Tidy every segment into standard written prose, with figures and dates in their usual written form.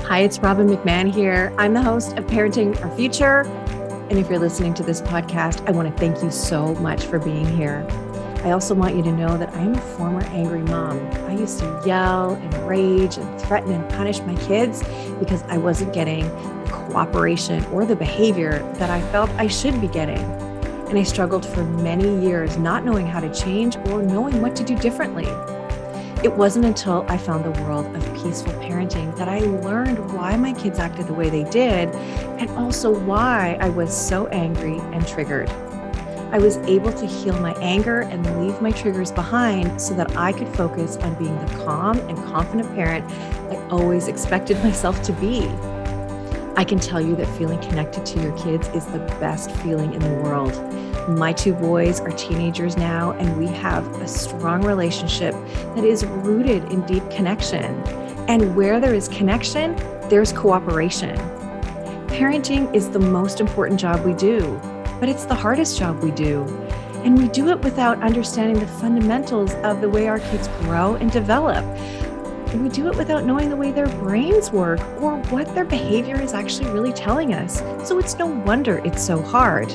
Hi, it's Robbin McManne here. I'm the host of Parenting Our Future. And if you're listening to this podcast, I want to thank you so much for being here. I also want you to know that I am a former angry mom. I used to yell and rage and threaten and punish my kids because I wasn't getting the cooperation or the behavior that I felt I should be getting. And I struggled for many years not knowing how to change or knowing what to do differently. It wasn't until I found the world of peaceful parenting that I learned why my kids acted the way they did, and also why I was so angry and triggered. I was able to heal my anger and leave my triggers behind so that I could focus on being the calm and confident parent I always expected myself to be. I can tell you that feeling connected to your kids is the best feeling in the world. My two boys are teenagers now, and we have a strong relationship that is rooted in deep connection. And where there is connection, there's cooperation. Parenting is the most important job we do, but it's the hardest job we do. And we do it without understanding the fundamentals of the way our kids grow and develop. And we do it without knowing the way their brains work or what their behavior is actually really telling us. So it's no wonder it's so hard.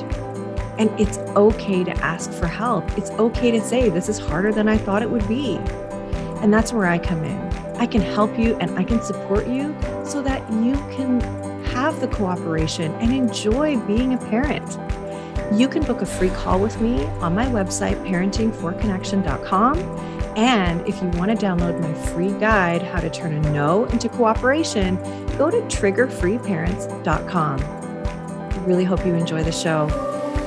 And it's okay to ask for help. It's okay to say, this is harder than I thought it would be. And that's where I come in. I can help you and I can support you so that you can have the cooperation and enjoy being a parent. You can book a free call with me on my website, parentingforconnection.com. And if you want to download my free guide, How to Turn a No into Cooperation, go to triggerfreeparents.com. I really hope you enjoy the show.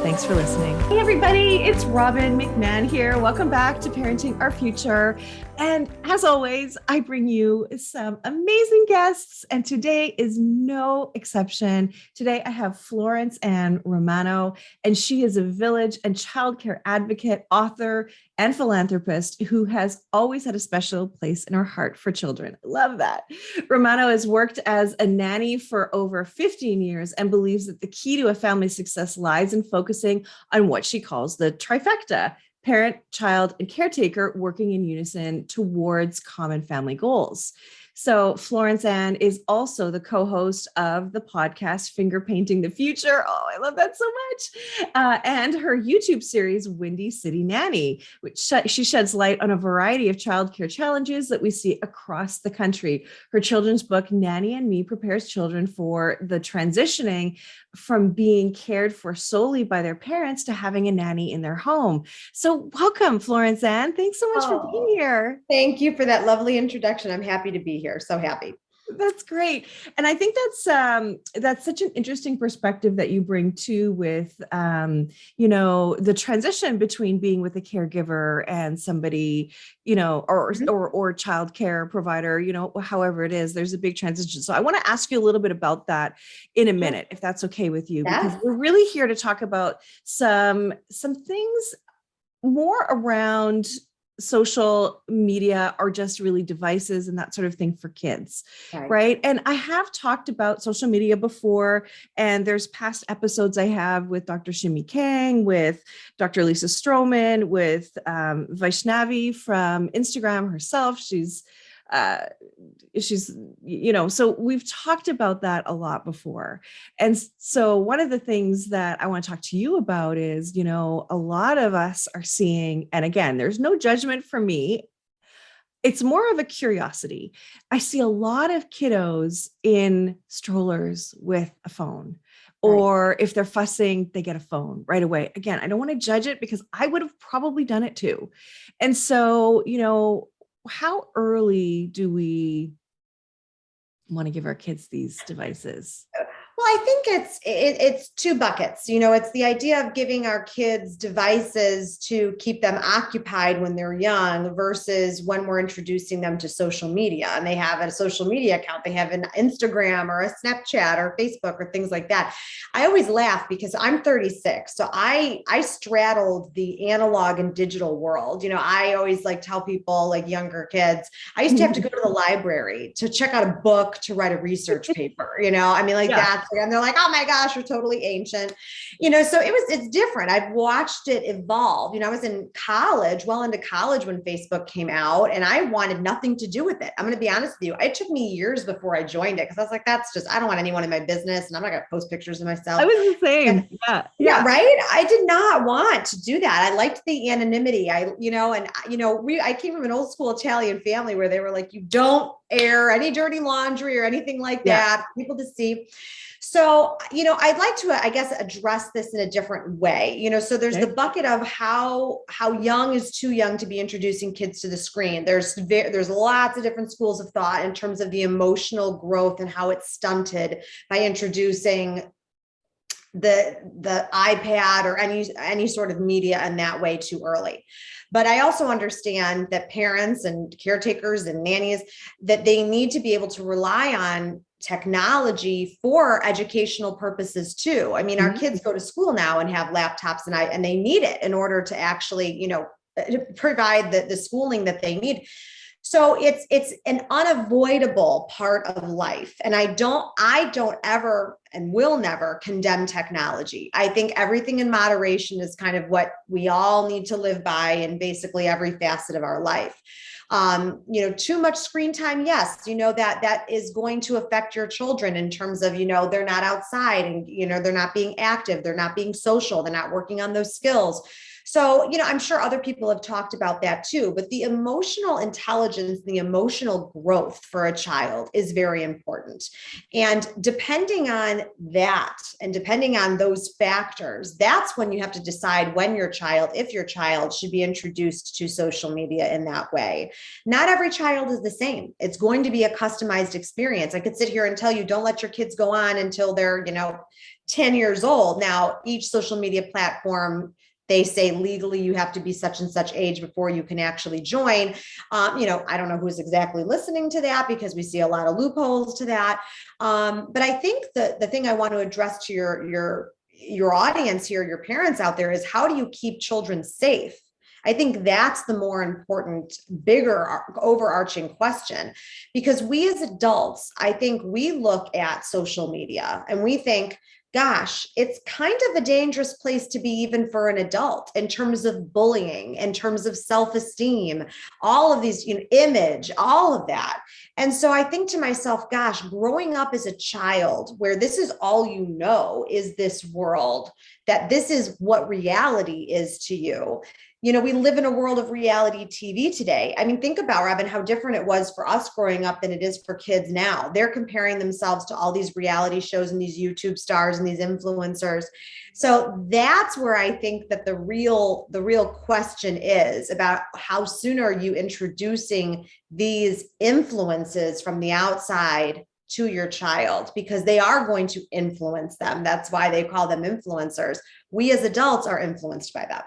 Thanks for listening. Hey, everybody. It's Robbin McManne here. Welcome back to Parenting Our Future. And as always, I bring you some amazing guests. And today is no exception. Today, I have Florence Ann Romano, and she is a village and childcare advocate, author, and philanthropist who has always had a special place in her heart for children. I love that. Romano has worked as a nanny for over 15 years and believes that the key to a family's success lies in focusing on what she calls the trifecta: parent, child, and caretaker working in unison towards common family goals. So Florence Ann is also the co-host of the podcast, Finger Painting the Future. Oh, I love that so much. And her YouTube series, Windy City Nanny, which she sheds light on a variety of childcare challenges that we see across the country. Her children's book, Nanny and Me, prepares children for the transitioning from being cared for solely by their parents to having a nanny in their home. So welcome, Florence Ann. Thanks so much for being here. Thank you for that lovely introduction. I'm happy to be here. So happy. That's great. And I think that's such an interesting perspective that you bring too with, the transition between being with a caregiver and somebody, or childcare provider, however it is, there's a big transition. So I want to ask you a little bit about that in a minute, if that's okay with you, because we're really here to talk about some things more around social media are just really devices and that sort of thing for kids, right? And I have talked about social media before, and there's past episodes I have with Dr. Shimi Kang, with Dr. Lisa Stroman, with Vaishnavi from Instagram herself. She's, so we've talked about that a lot before. And so one of the things that I want to talk to you about is, a lot of us are seeing, and again, there's no judgment from me. It's more of a curiosity. I see a lot of kiddos in strollers with a phone. Or if they're fussing, they get a phone right away. Again, I don't want to judge it because I would have probably done it too. And so, how early do we want to give our kids these devices? Well, I think it's two buckets. It's the idea of giving our kids devices to keep them occupied when they're young versus when we're introducing them to social media and they have a social media account. They have an Instagram or a Snapchat or Facebook or things like that. I always laugh because I'm 36. So I straddled the analog and digital world. I always tell people, younger kids, I used to have to go to the library to check out a book to write a research paper. That's and they're like, oh my gosh, you're totally ancient. So it's different. I've watched it evolve. I was in college, well into college when Facebook came out, and I wanted nothing to do with it. I'm going to be honest with you. It took me years before I joined it because I was like, I don't want anyone in my business, and I'm not going to post pictures of myself. I was the same. Yeah, right. I did not want to do that. I liked the anonymity. I came from an old school Italian family where they were like, you don't air any dirty laundry or anything like that, people to see. So, I'd like to, I guess, address this in a different way. So there's the bucket of how young is too young to be introducing kids to the screen. There's lots of different schools of thought in terms of the emotional growth and how it's stunted by introducing the iPad or any sort of media in that way too early. But I also understand that parents and caretakers and nannies, that they need to be able to rely on technology for educational purposes too. I mean, our kids go to school now and have laptops and they need it in order to actually, provide the schooling that they need. So it's an unavoidable part of life. And I don't ever and will never condemn technology. I think everything in moderation is kind of what we all need to live by in basically every facet of our life. Too much screen time, yes, that is going to affect your children in terms of, they're not outside and, they're not being active, they're not being social, they're not working on those skills. So, I'm sure other people have talked about that too, but the emotional intelligence, the emotional growth for a child is very important. And depending on that, and depending on those factors, that's when you have to decide if your child should be introduced to social media in that way. Not every child is the same. It's going to be a customized experience. I could sit here and tell you, don't let your kids go on until they're, 10 years old. Now, each social media platform, they say legally you have to be such and such age before you can actually join. I don't know who's exactly listening to that because we see a lot of loopholes to that. But I think the thing I want to address to your audience here, your parents out there, is how do you keep children safe? I think that's the more important, bigger, overarching question, because we as adults, I think we look at social media and we think, gosh, it's kind of a dangerous place to be even for an adult in terms of bullying, in terms of self-esteem, all of these, image, all of that. And so I think to myself, gosh, growing up as a child where this is all is this world, that this is what reality is to you. We live in a world of reality TV today. I mean, think about, Robbin, how different it was for us growing up than it is for kids now. They're comparing themselves to all these reality shows and these YouTube stars and these influencers. So that's where I think that the real question is about how soon are you introducing these influences from the outside to your child, because they are going to influence them. That's why they call them influencers. We as adults are influenced by them.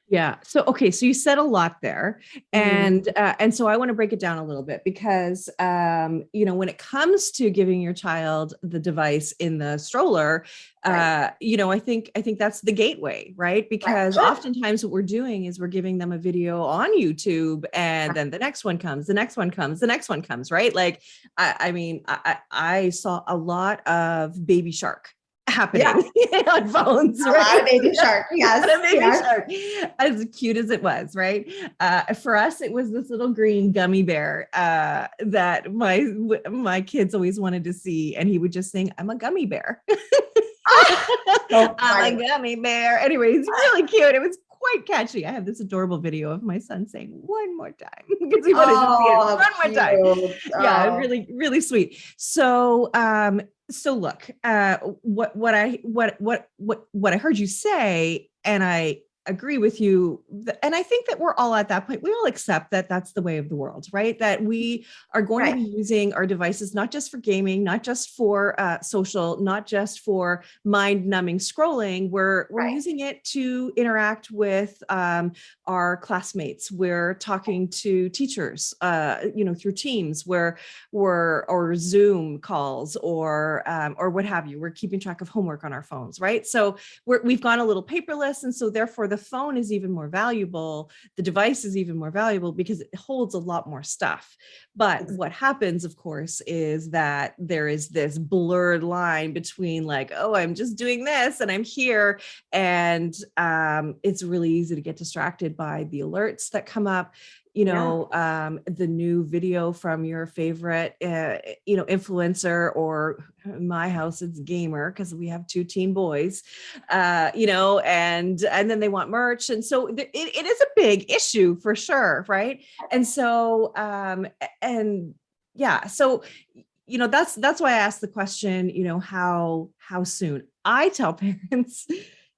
Yeah. So, okay. So you said a lot there, and so I want to break it down a little bit because, when it comes to giving your child the device in the stroller, I think that's the gateway, right? Because oftentimes what we're doing is we're giving them a video on YouTube, and then the next one comes, the next one comes, the next one comes, right? Like, I saw a lot of Baby Shark happening on phones, right? A baby shark, yes. A baby shark, as cute as it was, right? For us, it was this little green gummy bear that my kids always wanted to see, and he would just sing, "I'm a gummy bear." I'm a gummy bear. Anyway, it's really cute. It was quite catchy. I have this adorable video of my son saying "one more time" because he wanted to see it one more time. Yeah, really, really sweet. So, look, what I heard you say, and I agree with you. And I think that we're all at that point. We all accept that that's the way of the world, right? That we are going to be using our devices, not just for gaming, not just for social, not just for mind numbing scrolling. We're using it to interact with our classmates. We're talking to teachers, through Teams, or Zoom calls, or what have you. We're keeping track of homework on our phones, right? So we've gone a little paperless, and so therefore the phone is even more valuable. The device is even more valuable because it holds a lot more stuff. But what happens, of course, is that there is this blurred line between like, oh, I'm just doing this and I'm here. And it's really easy to get distracted by the alerts that come up. The new video from your favorite, influencer, or in my house, it's gamer, because we have 2 teen boys, and then they want merch. And so it is a big issue for sure. Right. And so, that's why I asked the question, how soon. I tell parents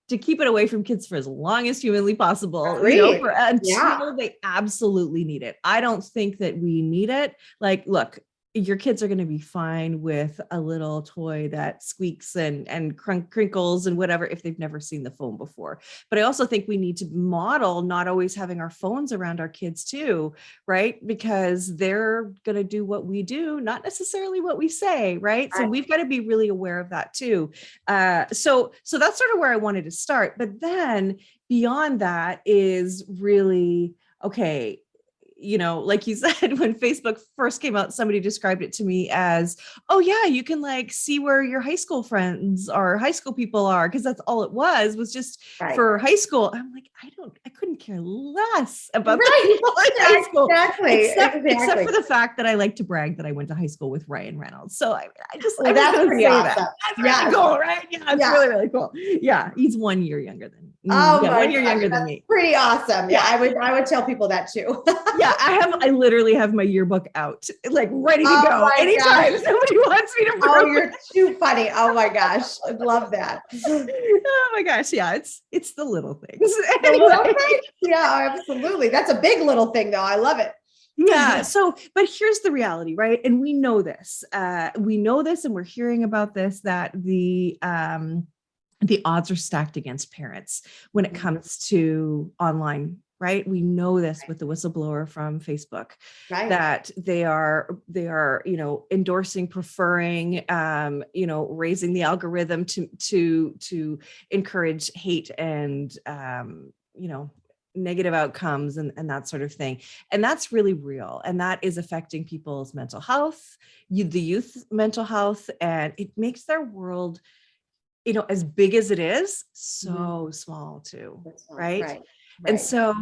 to keep it away from kids for as long as humanly possible, until they absolutely need it. I don't think that we need it. Like, look, your kids are going to be fine with a little toy that squeaks and crinkles and whatever, if they've never seen the phone before. But I also think we need to model not always having our phones around our kids too, right? Because they're going to do what we do, not necessarily what we say, right? So we've got to be really aware of that too. So that's sort of where I wanted to start. But then beyond that is really, okay, like you said, when Facebook first came out, somebody described it to me as, oh yeah, you can like see where your high school friends or high school people are. Cause that's all it was just for high school. I'm like, I couldn't care less about the people in high school. Except for the fact that I like to brag that I went to high school with Ryan Reynolds. So I just that's pretty awesome. That's really cool, right? Yeah, it's really, really cool. Yeah. He's 1 year younger than me. 1 year younger than me. Pretty awesome. Yeah. I would tell people that too. Yeah. I literally have my yearbook out, like ready to go anytime somebody wants me to prove. Oh, you're too funny. Oh my gosh. I love that. Oh my gosh. Yeah. It's the little things. The little things? Yeah, absolutely. That's a big little thing though. I love it. Yeah. So, but here's the reality, right? And we know this, and we're hearing about this, that the odds are stacked against parents when it comes to online, right? We know this with the whistleblower from Facebook, that they are, endorsing, preferring, raising the algorithm to encourage hate and, negative outcomes and that sort of thing. And that's really real. And that is affecting people's mental health, the youth mental health, and it makes their world, as big as it is, so small too. Right. And so,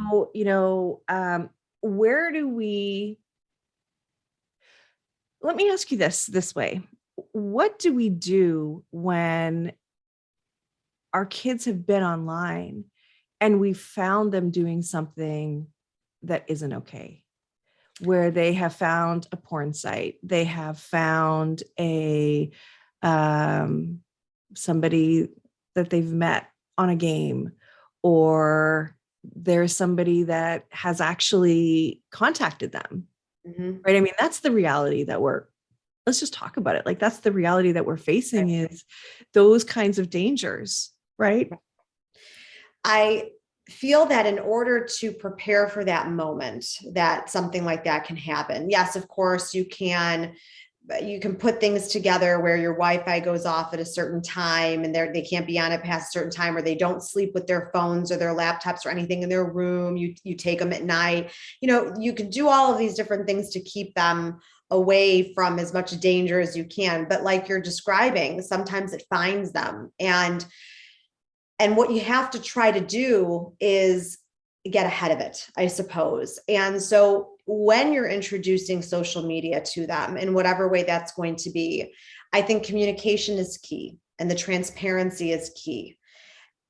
let me ask you this way. What do we do when our kids have been online and we found them doing something that isn't okay, where they have found a porn site, they have found somebody that they've met on a game, or there's somebody that has actually contacted them, right? I mean, that's the reality that let's just talk about it. Like, that's the reality that we're facing, is those kinds of dangers, right? I feel that in order to prepare for that moment, that something like that can happen. Yes, of course, you can put things together where your Wi-Fi goes off at a certain time and they can't be on it past a certain time, or they don't sleep with their phones or their laptops or anything in their room. You take them at night. You can do all of these different things to keep them away from as much danger as you can. But like you're describing, sometimes it finds them. And what you have to try to do is get ahead of it, I suppose. And so when you're introducing social media to them in whatever way that's going to be, I think communication is key and the transparency is key.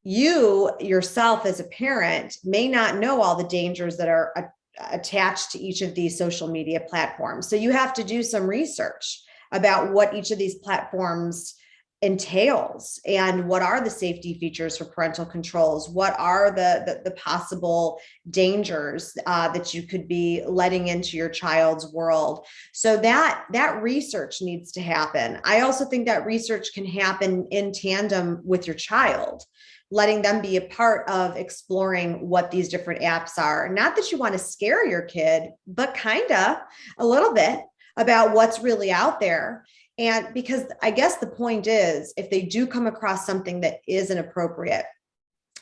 You yourself as a parent may not know all the dangers that are attached to each of these social media platforms. So you have to do some research about what each of these platforms entails and what are the safety features for parental controls, what are the possible dangers that you could be letting into your child's world. So that research needs to happen. I also think that research can happen in tandem with your child, letting them be a part of exploring what these different apps are. Not that you want to scare your kid, but kind of a little bit about what's really out there. And because I guess the point is, if they do come across something that is inappropriate,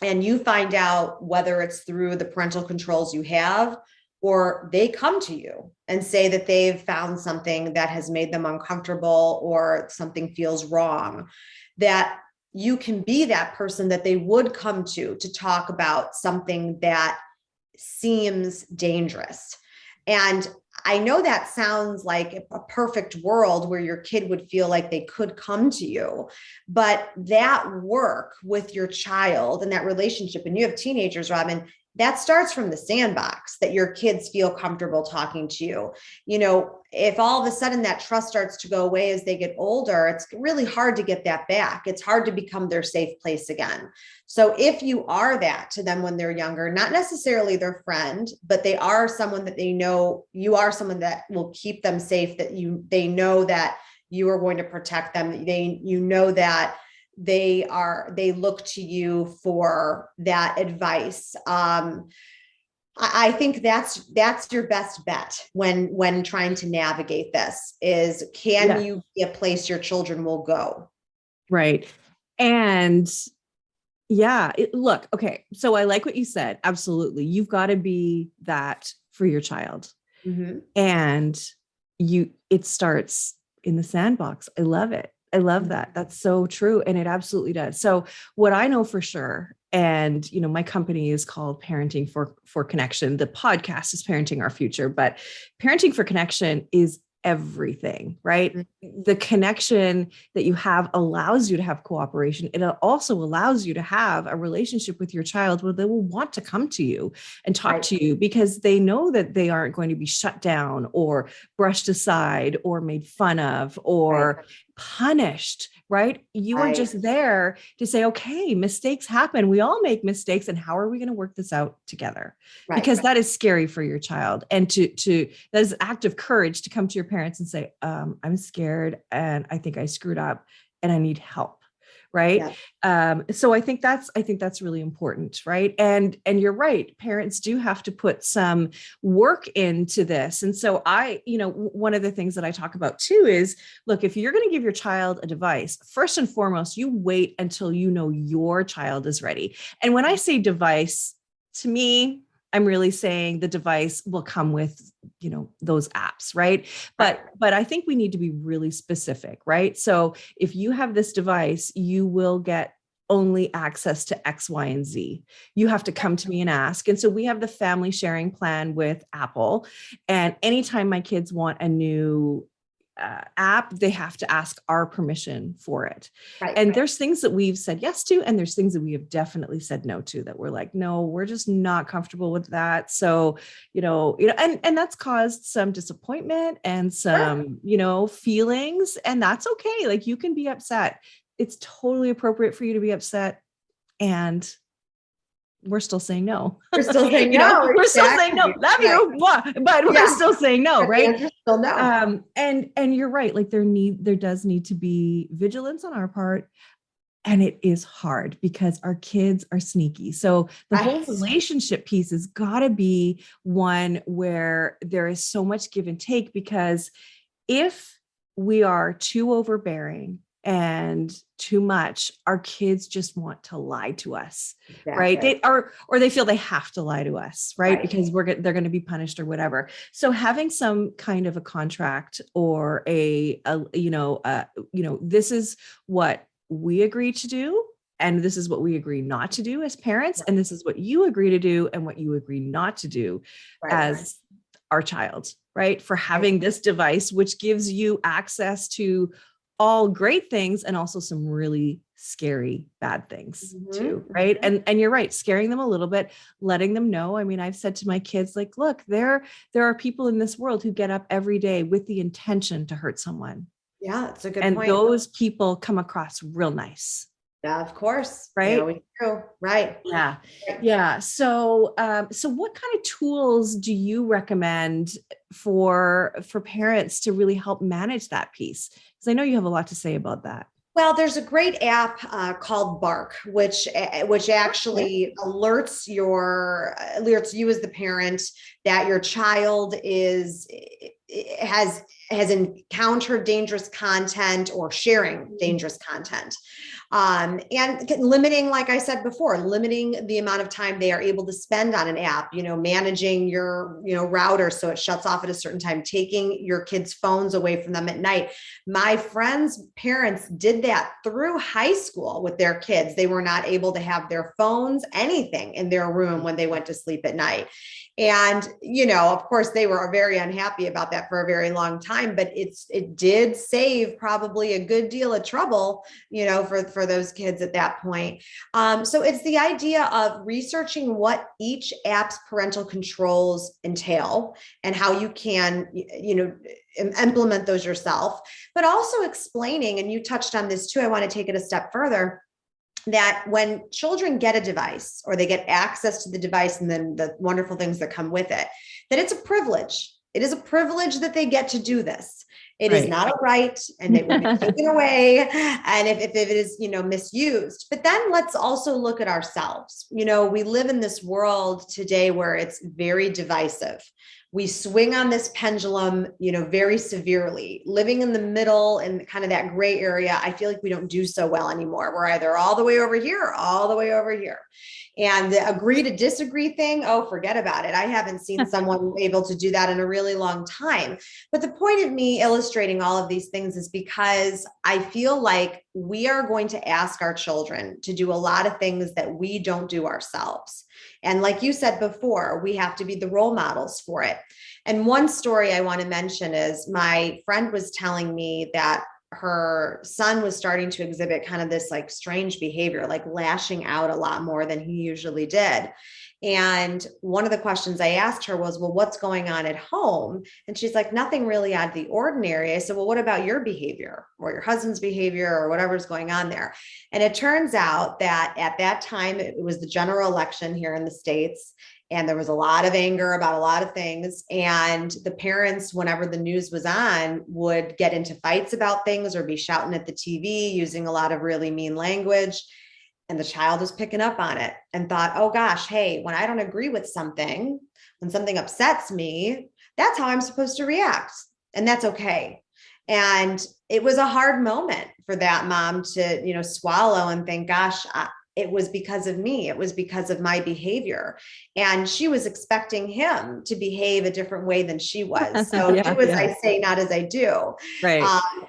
and you find out whether it's through the parental controls you have, or they come to you and say that they've found something that has made them uncomfortable or something feels wrong, that you can be that person that they would come to talk about something that seems dangerous. And I know that sounds like a perfect world where your kid would feel like they could come to you, but that work with your child and that relationship, and you have teenagers, Robbin, that starts from the sandbox, that your kids feel comfortable talking to you. You know, if all of a sudden that trust starts to go away as they get older, it's really hard to get that back. It's hard to become their safe place again. So if you are that to them when they're younger, not necessarily their friend, but they are someone that they know, you are someone that will keep them safe, that they know that you are going to protect them. You know that they look to you for that advice. I think that's your best bet when trying to navigate this, is can you be a place your children will go? Right. And look, okay. So I like what you said. Absolutely. You've got to be that for your child. Mm-hmm. And it starts in the sandbox. I love it. I love that. That's so true. And it absolutely does. So what I know for sure, and, you know, my company is called Parenting for Connection. The podcast is Parenting Our Future, but Parenting for Connection is everything, right? Mm-hmm. The connection that you have allows you to have cooperation. It also allows you to have a relationship with your child where they will want to come to you and talk to you, because they know that they aren't going to be shut down or brushed aside or made fun of or punished, right? You are just there to say, okay, mistakes happen. We all make mistakes. And how are we going to work this out together? Because that is scary for your child. And that is an act of courage to come to your parents and say, I'm scared and I think I screwed up and I need help. Right. Yeah. So I think that's really important. Right. And you're right. Parents do have to put some work into this. And so one of the things that I talk about too is, look, if you're going to give your child a device, first and foremost, you wait until you know your child is ready. And when I say device, to me, I'm really saying the device will come with, you know, those apps, right? But I think we need to be really specific, right? So if you have this device, you will get only access to X, Y, and Z. You have to come to me and ask. And so we have the family sharing plan with Apple. And anytime my kids want a new app, they have to ask our permission for it. And there's things that we've said yes to, and there's things that we have definitely said no to, that we're like, no, we're just not comfortable with that. So, and that's caused some disappointment and some, feelings, and that's okay. Like, you can be upset. It's totally appropriate for you to be upset. And we're still saying no. We're still saying no. We're still saying no. Love you, but we're still saying no, right? Still no. And you're right. Like, there does need to be vigilance on our part, and it is hard because our kids are sneaky. So the whole relationship piece has got to be one where there is so much give and take, because if we are too overbearing and too much, our kids just want to lie to us, right? They feel they have to lie to us, right? Because they're going to be punished or whatever. So having some kind of a contract or this is what we agree to do, and this is what we agree not to do as parents, and this is what you agree to do and what you agree not to do as our child, right? For having this device, which gives you access to all great things and also some really scary bad things too, right? And you're right, scaring them a little bit, letting them know. I mean, I've said to my kids, like, look, there are people in this world who get up every day with the intention to hurt someone. Yeah, that's a good point. And those people come across real nice. Yeah, of course. Right. Right. Yeah. Yeah. So what kind of tools do you recommend for parents to really help manage that piece? Because I know you have a lot to say about that. Well, there's a great app called Bark, which actually alerts you as the parent that your child has has encountered dangerous content or sharing dangerous content. And limiting, like I said before, limiting the amount of time they are able to spend on an app, managing your, router so it shuts off at a certain time, taking your kids' phones away from them at night. My friends' parents did that through high school with their kids. They were not able to have their phones, anything in their room when they went to sleep at night. And, of course, they were very unhappy about that for a very long time, but it did save probably a good deal of trouble, for those kids at that point. So it's the idea of researching what each app's parental controls entail and how you can, implement those yourself, but also explaining, and you touched on this too, I want to take it a step further, that when children get a device or they get access to the device and then the wonderful things that come with it, that it's a privilege. It is a privilege that they get to do this. It is not a right, and it will be taken away. And if it is, misused. But then let's also look at ourselves. We live in this world today where it's very divisive. We swing on this pendulum, very severely. Living in the middle and kind of that gray area, I feel like we don't do so well anymore. We're either all the way over here or all the way over here. And the agree to disagree thing, oh, forget about it. I haven't seen someone able to do that in a really long time. But the point of me illustrating all of these things is because I feel like we are going to ask our children to do a lot of things that we don't do ourselves. And like you said before, we have to be the role models for it. And one story I want to mention is my friend was telling me that her son was starting to exhibit kind of this like strange behavior, like lashing out a lot more than he usually did. And one of the questions I asked her was, well, what's going on at home? And she's like, nothing really out of the ordinary. I said, well, what about your behavior or your husband's behavior or whatever's going on there? And it turns out that at that time, it was the general election here in the States. And there was a lot of anger about a lot of things. And the parents, whenever the news was on, would get into fights about things or be shouting at the TV, using a lot of really mean language. And the child was picking up on it and thought, oh gosh, hey, when I don't agree with something, when something upsets me, that's how I'm supposed to react. And that's okay. And it was a hard moment for that mom to, swallow and think, gosh, it was because of me. It was because of my behavior. And she was expecting him to behave a different way than she was. So do as I say, not as I do. Right.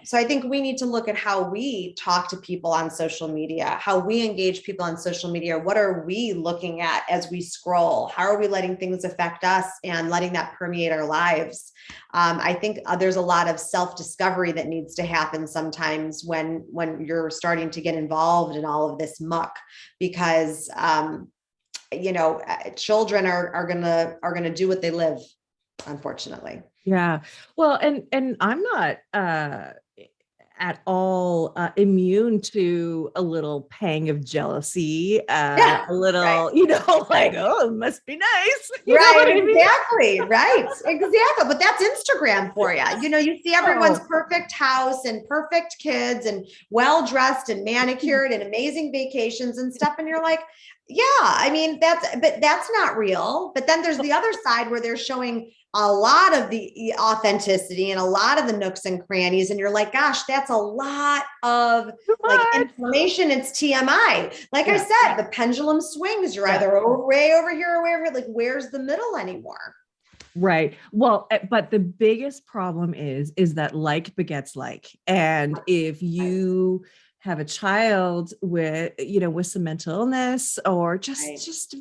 So I think we need to look at how we talk to people on social media, how we engage people on social media. What are we looking at as we scroll? How are we letting things affect us and letting that permeate our lives? I think there's a lot of self-discovery that needs to happen sometimes when you're starting to get involved in all of this muck, because children are gonna do what they live, unfortunately. Yeah. Well, and I'm not at all immune to a little pang of jealousy, a little, like, oh, it must be nice. You know what I mean? Exactly. Right. Exactly. But that's Instagram for you. You see everyone's perfect house and perfect kids and well-dressed and manicured and amazing vacations and stuff. And you're like, yeah, I mean, that's not real. But then there's the other side where they're showing a lot of the authenticity and a lot of the nooks and crannies. And you're like, gosh, that's a lot of like information. It's TMI. Like I said, the pendulum swings. You're either way over here or way over here. Like, where's the middle anymore? Right. Well, but the biggest problem is that like begets like. And if you have a child with, with some mental illness or just,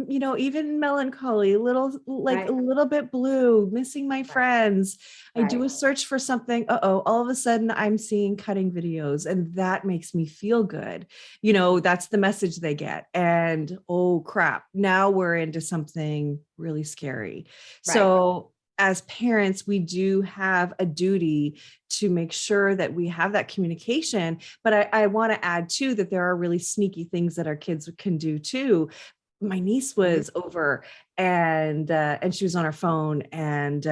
even melancholy, a little bit blue, missing my friends. I do a search for something. All of a sudden I'm seeing cutting videos and that makes me feel good. That's the message they get. And oh crap, now we're into something really scary. So as parents, we do have a duty to make sure that we have that communication. But I want to add too, that there are really sneaky things that our kids can do too. My niece was over and she was on her phone and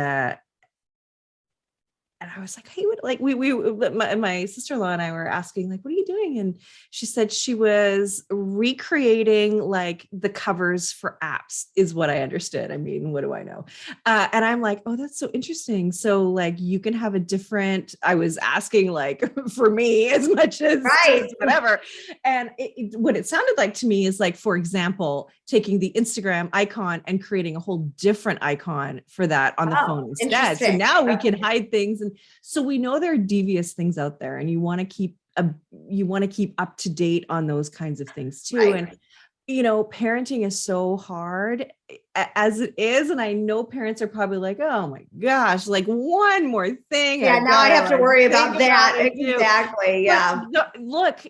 and I was like, hey, my sister-in-law and I were asking, like, what are you doing? And she said she was recreating like the covers for apps, is what I understood. I mean, what do I know? And I'm like, oh, that's so interesting. So like you can have a different, I was asking like for me as much as Right. whatever. And what it sounded like to me is like, for example, taking the Instagram icon and creating a whole different icon for that on the phone instead. So now we can hide things. And so we know there are devious things out there, and you want to keep up to date on those kinds of things too. Right. And parenting is so hard as it is. And I know parents are probably like, oh my gosh, like one more thing. Yeah, now I have to worry about that. Exactly. Yeah. But look,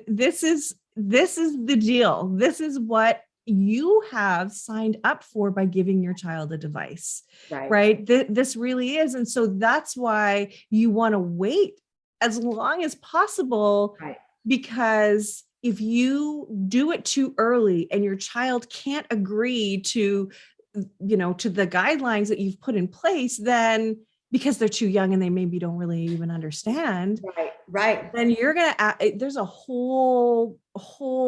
this is the deal. This is what you have signed up for by giving your child a device, right? This really is. And so that's why you want to wait as long as possible, because if you do it too early and your child can't agree to the guidelines that you've put in place, then because they're too young and they maybe don't really even understand, then you're there's a whole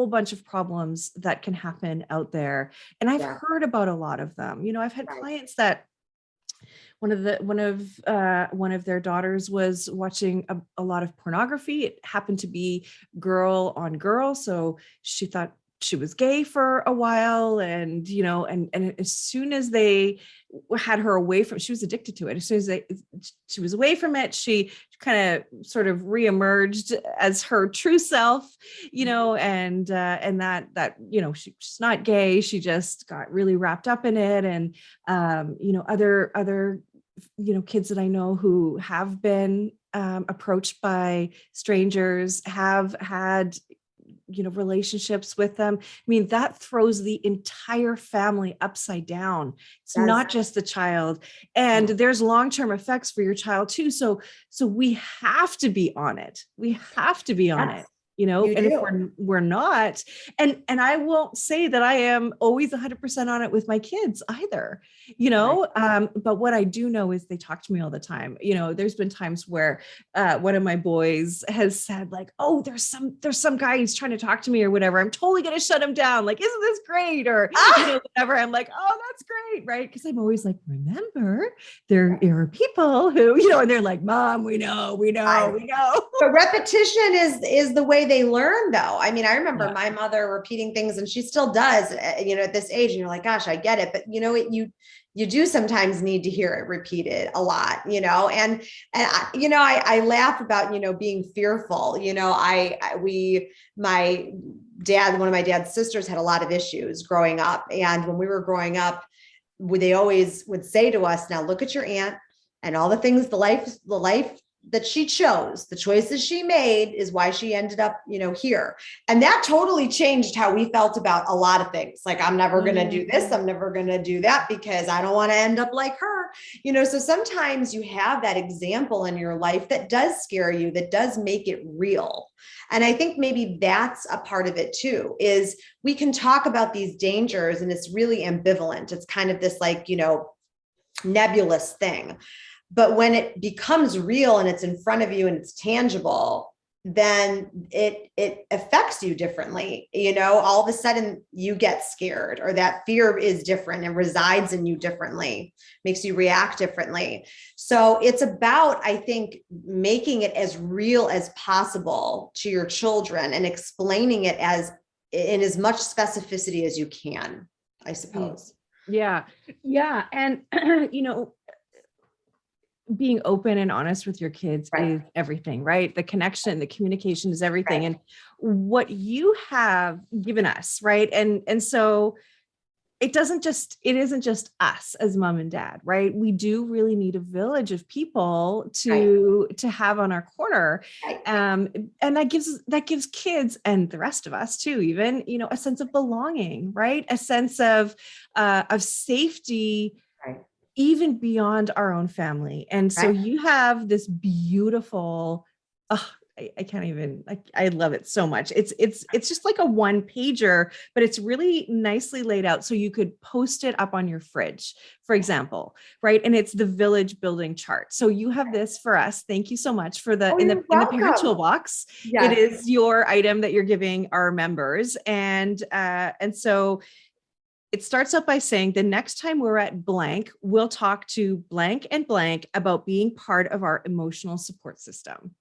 bunch of problems that can happen out there. And I've heard about a lot of them. I've had clients that one of their daughters was watching a lot of pornography. It happened to be girl on girl, so she thought she was gay for a while, and and as soon as they had her away from, she was addicted to it. As soon as she was away from it, she kind of sort of reemerged as her true self, and that she's not gay. She just got really wrapped up in it. And other kids that I know who have been approached by strangers, have had relationships with them. I mean, that throws the entire family upside down. It's not just the child, and there's long-term effects for your child too. So we have to be on it. We have to be on it. And if we're not, and I won't say that I am always 100% on it with my kids either, but what I do know is they talk to me all the time. There's been times where one of my boys has said like, oh, there's some guy who's trying to talk to me or whatever. I'm totally going to shut him down. Like, isn't this great? Or, whatever. I'm like, oh, that's great. Right. Cause I'm always like, remember, there are people who, and they're like, Mom, we know. But repetition is the way they learn, though. I mean, I remember my mother repeating things, and she still does, at this age, and you're like, gosh, I get it. But you do sometimes need to hear it repeated a lot, and I laugh about, being fearful. My dad, one of my dad's sisters had a lot of issues growing up. And when we were growing up, they always would say to us, now look at your aunt and all the things, the life that she chose, the choices she made is why she ended up, here. And that totally changed how we felt about a lot of things. Like, I'm never going to do this. I'm never going to do that because I don't want to end up like her, so sometimes you have that example in your life that does scare you, that does make it real. And I think maybe that's a part of it too, is we can talk about these dangers and it's really ambivalent. It's kind of this like, nebulous thing. But when it becomes real and it's in front of you and it's tangible, then it affects you differently. All of a sudden you get scared, or that fear is different and resides in you differently, makes you react differently. So it's about, I think, making it as real as possible to your children and explaining it in as much specificity as you can, I suppose. Yeah. And, being open and honest with your kids is everything, right? The connection, the communication is everything. And what you have given us, right? And so it isn't just us as mom and dad, right? We do really need a village of people to have on our corner. And that gives kids and the rest of us too, even, a sense of belonging, right? A sense of safety, even beyond our own family. And so you have this beautiful, I can't even, I love it so much. It's just like a one pager, but it's really nicely laid out. So you could post it up on your fridge, for example, right? And it's the village building chart. So you have this for us. Thank you so much for Oh, in you're the parent welcome. toolbox. It Yes. is your item that you're giving our members. And so it starts out by saying the next time we're at blank, we'll talk to blank and blank about being part of our emotional support system.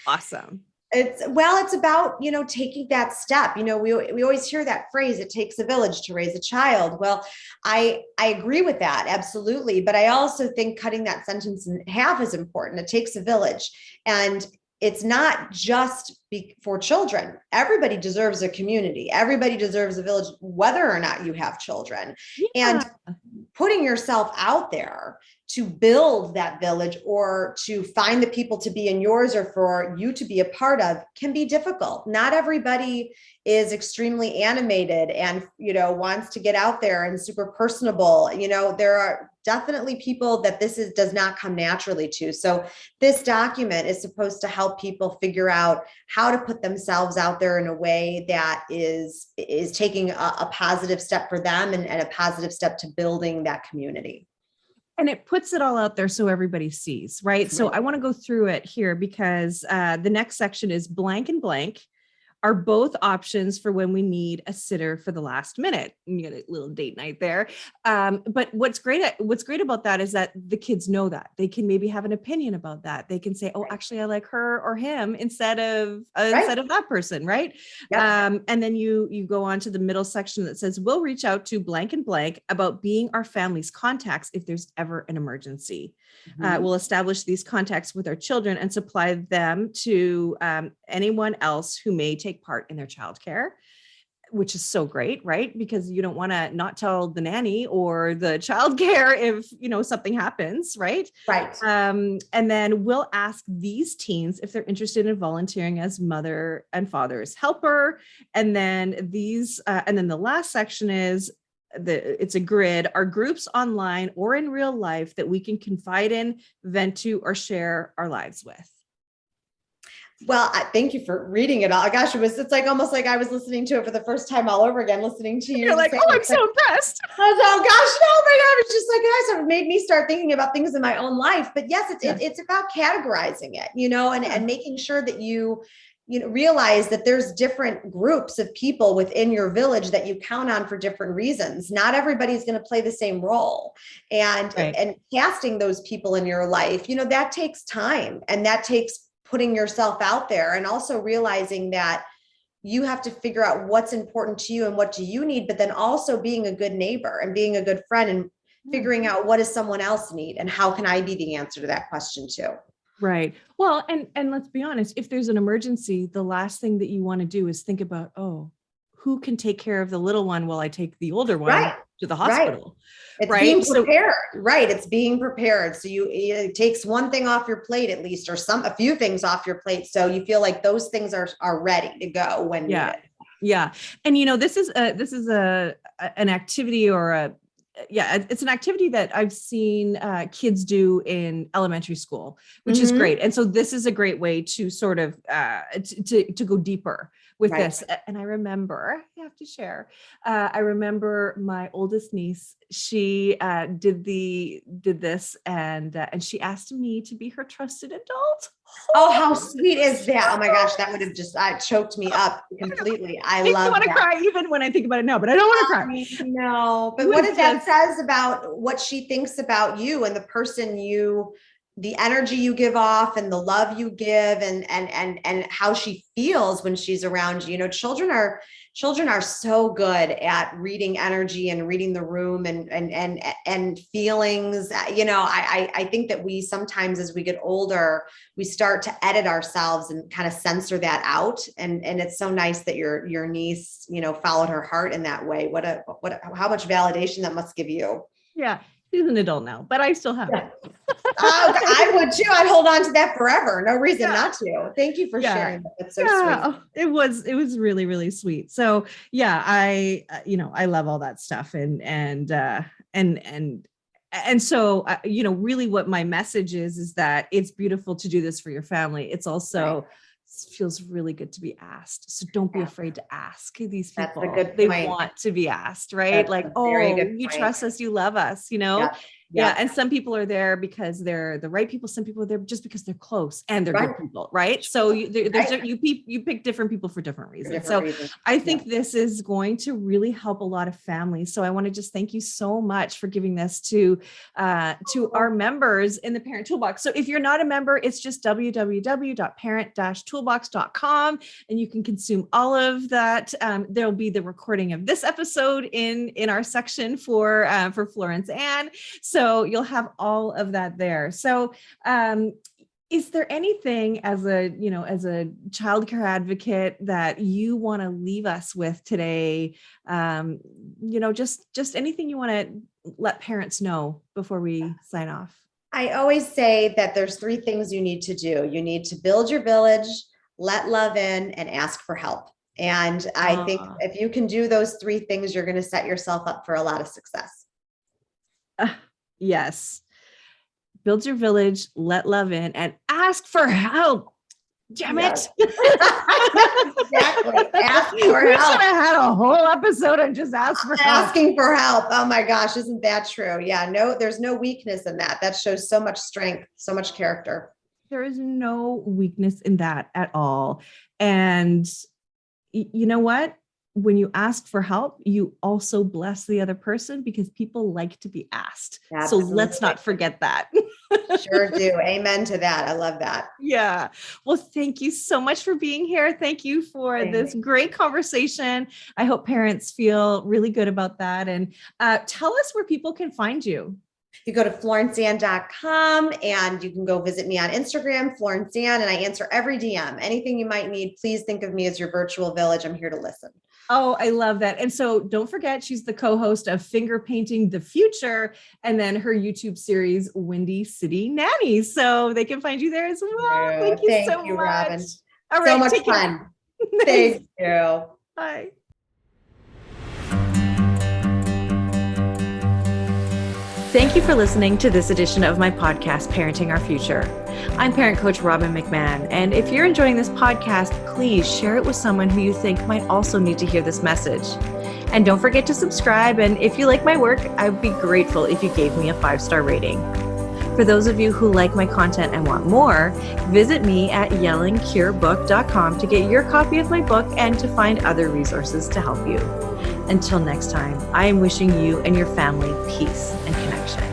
Awesome. It's about, taking that step. We always hear that phrase, it takes a village to raise a child. Well, I agree with that. Absolutely. But I also think cutting that sentence in half is important. It takes a village. And it's not just for children. Everybody deserves a community. Everybody deserves a village, whether or not you have children. Yeah. And putting yourself out there to build that village or to find the people to be in yours or for you to be a part of can be difficult. Not everybody is extremely animated and, wants to get out there and super personable. There are definitely people that does not come naturally to. So this document is supposed to help people figure out how to put themselves out there in a way that is taking a positive step for them and a positive step to building that community. And it puts it all out there so everybody sees, right? So I want to go through it here because the next section is blank and blank are both options for when we need a sitter for the last minute. You get a little date night there. But what's great about that is that the kids know that they can maybe have an opinion about that. They can say, oh, actually I like her or him instead of that person. Right. Yep. And then you go on to the middle section that says, we'll reach out to blank and blank about being our family's contacts if there's ever an emergency. Mm-hmm. We'll establish these contacts with our children and supply them to anyone else who may take part in their childcare, which is so great, right? Because you don't want to not tell the nanny or the childcare if something happens, right? Right. And then we'll ask these teens if they're interested in volunteering as mother and father's helper. And then the last section is it's a grid, are groups online or in real life that we can confide in, vent to, or share our lives with. Well, thank you for reading it all. Gosh, it's like almost like I was listening to it for the first time all over again, listening to you. You're like, oh, I'm so impressed. I was, oh gosh, no, my God. It's just like, guys, it made me start thinking about things in my own life. But yes, it's about categorizing it, and making sure that you realize that there's different groups of people within your village that you count on for different reasons. Not everybody's going to play the same role, and casting those people in your life, that takes time, and that takes putting yourself out there, and also realizing that you have to figure out what's important to you and what do you need, but then also being a good neighbor and being a good friend and figuring out what does someone else need and how can I be the answer to that question too. Right. Well, and let's be honest, if there's an emergency, the last thing that you want to do is think about, oh, who can take care of the little one while I take the older one to the hospital? It's being prepared, right? It's being prepared. So it takes one thing off your plate at least, or a few things off your plate. So you feel like those things are ready to go when needed. Yeah. And this is an activity it's an activity that I've seen kids do in elementary school, which is great. And so this is a great way to sort of to go deeper with this. And I remember, I have to share, I remember my oldest niece, she did this and she asked me to be her trusted adult. Oh, how sweet is that? Oh my gosh, that would have just choked me up completely. I love that. I want to cry even when I think about it now, but I don't want to cry. No, but what that says about what she thinks about you and the person the energy you give off and the love you give and how she feels when she's around you. Children are so good at reading energy and reading the room and feelings. I think that we sometimes, as we get older, we start to edit ourselves and kind of censor that out. And it's so nice that your niece, followed her heart in that way. How much validation that must give you. Yeah. She's an adult now, but I still have it. I would too. I'd hold on to that forever. No reason not to. Thank you for sharing that. That's so sweet. It was really, really sweet. So I love all that stuff and so, really what my message is that it's beautiful to do this for your family. It's also feels really good to be asked. So don't be afraid to ask these That's people. a good They point. want to be asked, right? That's Like, a very good you point. trust us, you love us, you know? Yep. Yeah. Yep. And some people are there because they're the right people. Some people are there just because they're close and they're good people, right? So you pick different people for different reasons. I think this is going to really help a lot of families. So I want to just thank you so much for giving this to our members in the Parent Toolbox. So if you're not a member, it's just www.parent-toolbox.com, and you can consume all of that. There'll be the recording of this episode in our section for Florence Ann. So you'll have all of that there. So, is there anything as a childcare advocate that you want to leave us with today? Just anything you want to let parents know before we sign off? I always say that there's 3 things you need to do. You need to build your village, let love in, and ask for help. And I think if you can do those 3 things, you're going to set yourself up for a lot of success. Yes. Build your village, let love in, and ask for help. Damn it. Exactly. Ask for help. We should have had a whole episode on just asking for help. Oh my gosh, isn't that true? Yeah, no, there's no weakness in that. That shows so much strength, so much character. There is no weakness in that at all. And you know what? When you ask for help, you also bless the other person because people like to be asked. Absolutely. So let's not forget that. Sure do. Amen to that. I love that. Yeah. Well, thank you so much for being here. Thank you for this great conversation. I hope parents feel really good about that. And tell us where people can find you. You go to florenceann.com and you can go visit me on Instagram, Florence Ann, and I answer every DM. Anything you might need, please think of me as your virtual village. I'm here to listen. Oh, I love that. And so don't forget, she's the co-host of Finger Painting the Future and then her YouTube series, Windy City Nannies. So they can find you there as well. Thank you so much. Robbin. All right, so much fun. Thank you. Bye. Thank you for listening to this edition of my podcast, Parenting Our Future. I'm parent coach Robbin McManne, and if you're enjoying this podcast, please share it with someone who you think might also need to hear this message. And don't forget to subscribe, and if you like my work, I'd be grateful if you gave me a 5-star rating. For those of you who like my content and want more, visit me at yellingcurebook.com to get your copy of my book and to find other resources to help you. Until next time, I am wishing you and your family peace and connection.